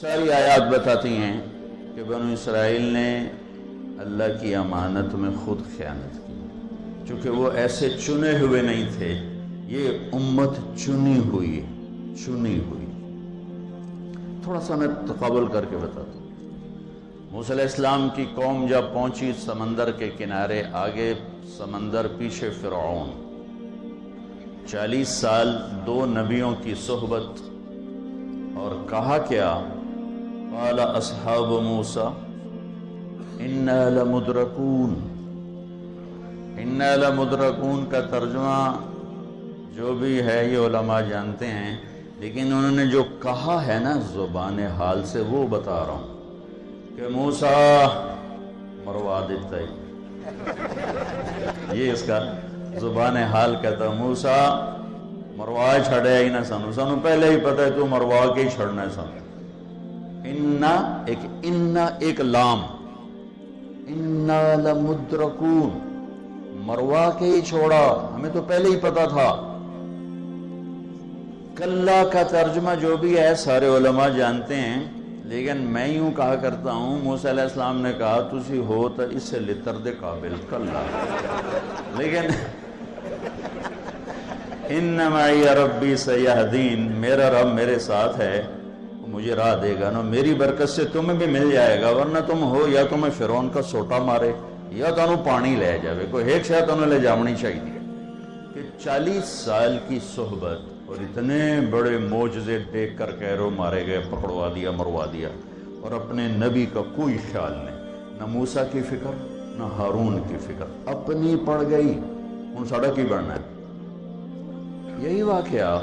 ساری آیات بتاتی ہیں کہ بنو اسرائیل نے اللہ کی امانت میں خود خیانت کی، چونکہ وہ ایسے چنے ہوئے نہیں تھے، یہ امت چنی ہوئی۔ تھوڑا سا میں تقابل کر کے بتاتا ہوں۔ موسیٰ علیہ السلام کی قوم جب پہنچی سمندر کے کنارے، آگے سمندر پیچھے فرعون، 40 سال 2 نبیوں کی صحبت، اور کہا کیا؟ قال اصحاب موسیٰ انا لمدرکون۔ انا لمدرکون کا ترجمہ جو بھی ہے یہ علماء جانتے ہیں، لیکن انہوں نے جو کہا ہے نا زبان حال سے، وہ بتا رہا ہوں کہ موسیٰ مروا دیتا ہے، یہ اس کا زبان حال کہتا ہے۔ موسیٰ مروا چھڑے ہی نہ سانو پہلے ہی پتہ ہے تو مروا کے ہی چھڑنا ہے سانو۔ ایک لام، انا لمدرکون، مروا کے ہی چھوڑا، ہمیں تو پہلے ہی پتا تھا۔ کلا کا ترجمہ جو بھی ہے سارے علماء جانتے ہیں، لیکن میں یوں کہا کرتا ہوں، موسیٰ علیہ السلام نے کہا تسی ہو تو اس سے لتر دے قابل کلا، لیکن ان معی ربی سیہدین، میرا رب میرے ساتھ ہے، مجھے راہ دے گا نا، میری برکت سے تمہیں بھی مل جائے گا، ورنہ تم ہو یا تمہیں فرعون کا سوٹا مارے یا تمہیں پانی لے جاوے، کوئی ایک شاید تمہیں لے جامنی چاہیے۔ کہ 40 سال کی صحبت اور اتنے بڑے معجزے دیکھ کر کہہ رہو مارے گئے، پکڑوا دیا، مروا دیا، اور اپنے نبی کا کوئی خیال نہیں، نہ موسیٰ کی فکر نہ ہارون کی فکر، اپنی پڑ گئی، ان ساڑھا کی بڑھنا ہے۔ یہی واقعہ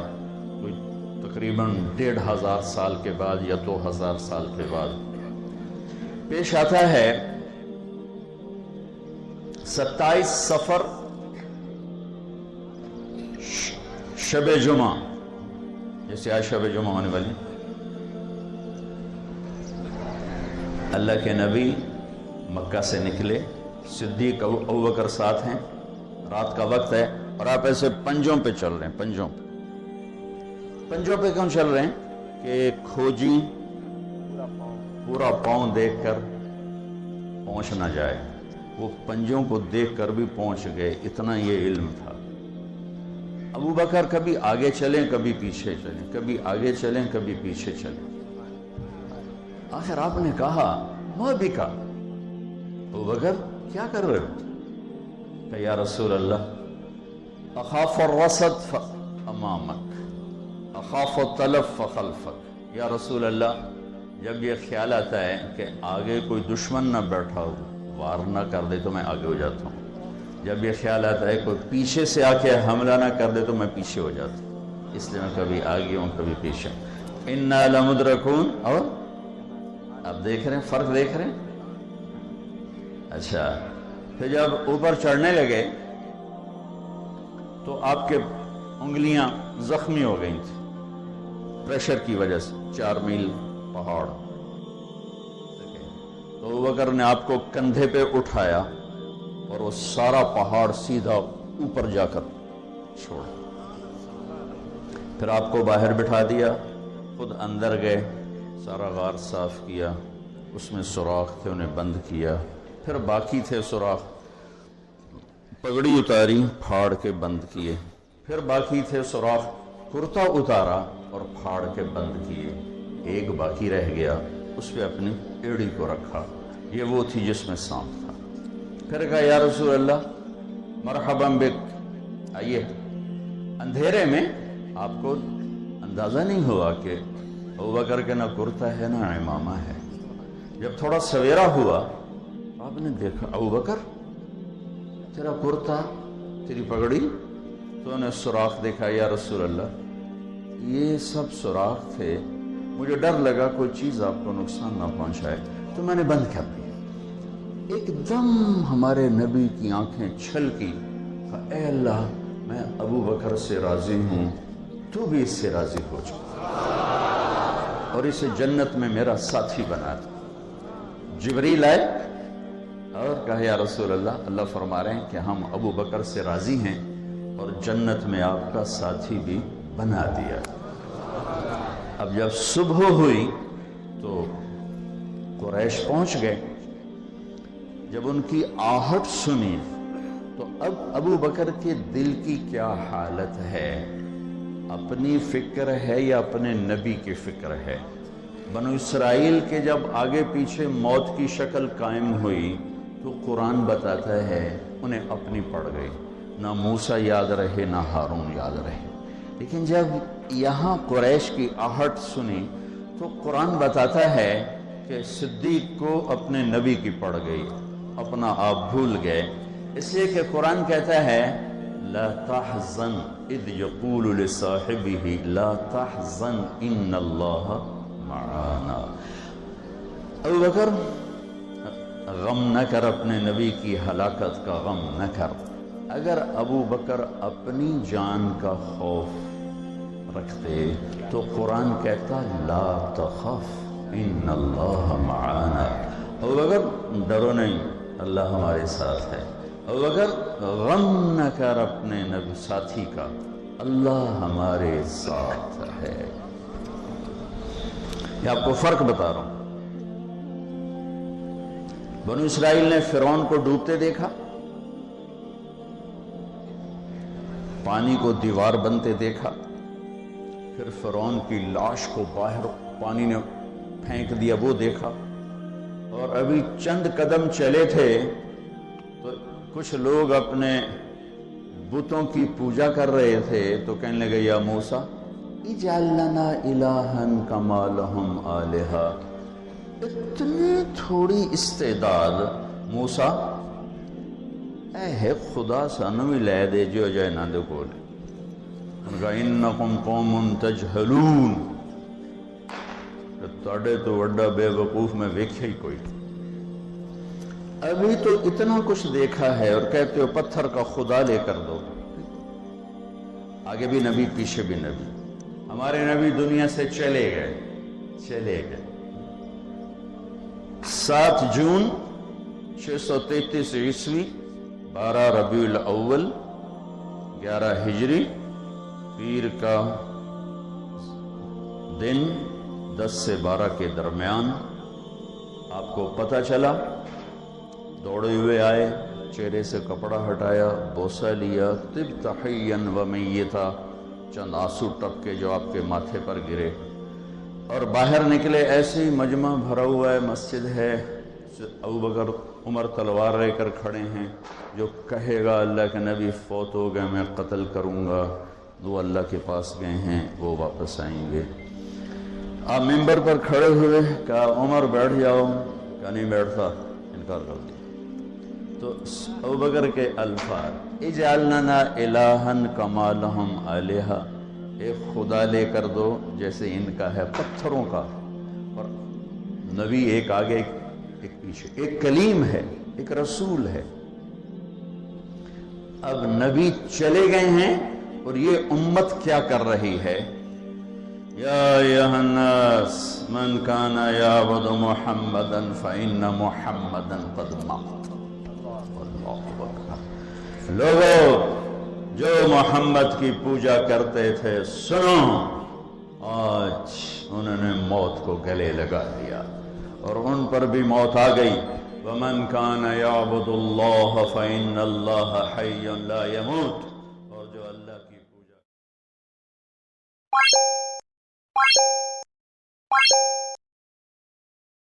تقریباً 1500 سال کے بعد یا 2000 سال کے بعد پیش آتا ہے۔ 27 صفر شب جمعہ، جیسے آج شب جمعہ ہونے والی، اللہ کے نبی مکہ سے نکلے، صدیق ابوبکر ساتھ ہیں، رات کا وقت ہے، اور آپ ایسے پنجوں پہ چل رہے ہیں۔ پنجوں پہ کیوں چل رہے ہیں؟ کہ کھوجی پورا پاؤں دیکھ کر پہنچ نہ جائے، وہ پنجوں کو دیکھ کر بھی پہنچ گئے، اتنا یہ علم تھا۔ ابو بکر کبھی آگے چلیں کبھی پیچھے چلیں، کبھی آگے چلیں کبھی پیچھے چلیں۔ آخر آپ نے کہا ما بکا، ابو بکر کیا کر رہے ہو؟ کہ یا رسول اللہ اخاف الرصد فامامک اخاف التلف فخلفک۔ یا رسول اللہ، جب یہ خیال آتا ہے کہ آگے کوئی دشمن نہ بیٹھا ہو، وار نہ کر دے تو میں آگے ہو جاتا ہوں، جب یہ خیال آتا ہے کوئی پیچھے سے آ کے حملہ نہ کر دے تو میں پیچھے ہو جاتا ہوں، اس لیے میں کبھی آگے ہوں کبھی پیچھے۔ انا لمدرکون، اور آپ دیکھ رہے ہیں فرق، دیکھ رہے ہیں؟ اچھا، پھر جب اوپر چڑھنے لگے تو آپ کے انگلیاں زخمی ہو گئی تھیں پریشر کی وجہ سے، 4 میل پہاڑ۔ تو ابوبکر نے آپ کو کندھے پہ اٹھایا اور وہ سارا پہاڑ سیدھا اوپر جا کر چھوڑا، پھر آپ کو باہر بٹھا دیا، خود اندر گئے، سارا غار صاف کیا، اس میں سوراخ تھے انہیں بند کیا، پھر باقی تھے سوراخ، پگڑی اتاری پھاڑ کے بند کیے، پھر باقی تھے سوراخ، کرتا اتارا اور پھاڑ کے بند کیے، ایک باقی رہ گیا، اس پہ اپنی ایڑی کو رکھا، یہ وہ تھی جس میں سانپ تھا۔ پھر کہا یا رسول اللہ مرحبا بک، آئیے۔ اندھیرے میں آپ کو اندازہ نہیں ہوا کہ ابوبکر کے نہ کرتا ہے نہ امامہ ہے۔ جب تھوڑا سویرا ہوا آپ نے دیکھا ابوبکر تیرا کرتا، تیری پگڑی، تو نے سوراخ دیکھا۔ یا رسول اللہ یہ سب سوراخ تھے، مجھے ڈر لگا کوئی چیز آپ کو نقصان نہ پہنچائے تو میں نے بند کر دیا۔ ایک دم ہمارے نبی کی آنکھیں چھلکی، اے اللہ میں ابو بکر سے راضی ہوں، تو بھی اس سے راضی ہو جا اور اسے جنت میں میرا ساتھی بنا دے۔ جبریل آئے اور کہا یا رسول اللہ، اللہ فرما رہے ہیں کہ ہم ابو بکر سے راضی ہیں اور جنت میں آپ کا ساتھی بھی بنا دیا۔ اب جب صبح ہوئی تو قریش پہنچ گئے. جب ان کی آہٹ سنی تو اب ابو بکر کے دل کی کیا حالت ہے؟ اپنی فکر ہے یا اپنے نبی کی فکر ہے؟ بنو اسرائیل کے جب آگے پیچھے موت کی شکل قائم ہوئی تو قرآن بتاتا ہے انہیں اپنی پڑ گئی. نہ موسیٰ یاد رہے نہ ہارون یاد رہے. لیکن جب یہاں قریش کی آہٹ سنی تو قرآن بتاتا ہے کہ صدیق کو اپنے نبی کی پڑ گئی، اپنا آپ بھول گئے. اس لیے کہ قرآن کہتا ہے لا تحزن اذ یقول لصاحبہ لا تحزن ان اللہ معانا. ابو بکر غم نہ کر، اپنے نبی کی ہلاکت کا غم نہ کر. اگر ابو بکر اپنی جان کا خوف رکھتے تو قرآن کہتا لا تخف ان اللہ معانا. ابو بکر ڈرو نہیں، اللہ ہمارے ساتھ ہے. ابو بکر غم نہ کر اپنے نبی ساتھی کا، اللہ ہمارے ساتھ ہے. یہ آپ کو فرق بتا رہا ہوں. بنو اسرائیل نے فرعون کو ڈوبتے دیکھا، پانی کو دیوار بنتے دیکھا، پھر فرعون کی لاش کو باہر پانی نے پھینک دیا وہ دیکھا. اور ابھی چند قدم چلے تھے تو کچھ لوگ اپنے بتوں کی پوجا کر رہے تھے تو کہنے لگے یا موسیٰ اجعل لنا الہا کما لہم آلہا. اتنی تھوڑی استعداد موسیٰ اے ہے خدا سانو بھی لے دے جو جائے نہ دے کولے. ان کا انکم قوم تجہلون، تاڑے تو وڈا بے وقوف میں ویکھے ہی کوئی. ابھی تو اتنا کچھ دیکھا ہے اور کہتے ہو پتھر کا خدا لے کر دو. آگے بھی نبی پیچھے بھی نبی. ہمارے نبی دنیا سے چلے گئے. 7 جون 633 عیسوی 12 ربیع الاول 11 ہجری پیر کا دن 10 سے 12 کے درمیان آپ کو پتہ چلا. دوڑے ہوئے آئے، چہرے سے کپڑا ہٹایا، بوسہ لیا، طب حیاً و میتا، چند آنسو ٹپکے جو آپ کے ماتھے پر گرے اور باہر نکلے. ایسے ہی مجمع بھرا ہوا ہے، مسجد ہے. ابو بکر عمر تلوار لے کر کھڑے ہیں. جو کہے گا اللہ کے نبی فوت ہو گئے میں قتل کروں گا، وہ اللہ کے پاس گئے ہیں وہ واپس آئیں گے. آپ ممبر پر کھڑے ہوئے، کہا عمر بیٹھ جاؤ، کہا نہیں بیٹھتا، انکار کر دیا. تو ابو بکر کے الفاظ اجعل لنا الہا کما لہم آلہا، ایک خدا لے کر دو جیسے ان کا ہے پتھروں کا. اور نبی ایک آگے ایک پیچھے، ایک کلیم ہے، ایک رسول ہے. اب نبی چلے گئے ہیں اور یہ امت کیا کر رہی ہے؟ یا ایھا الناس من کان یعبد محمدا فإن محمدا قد مات. لوگوں جو محمد کی پوجا کرتے تھے سنو، آج انہوں نے موت کو گلے لگا دیا اور ان پر بھی موت آ گئی. وَمَنْ كَانَ يَعْبُدُ اللَّهَ فَإِنَّ اللَّهَ حَيٌّ لَا يَمُوتُ. اور جو اللہ کی پوجا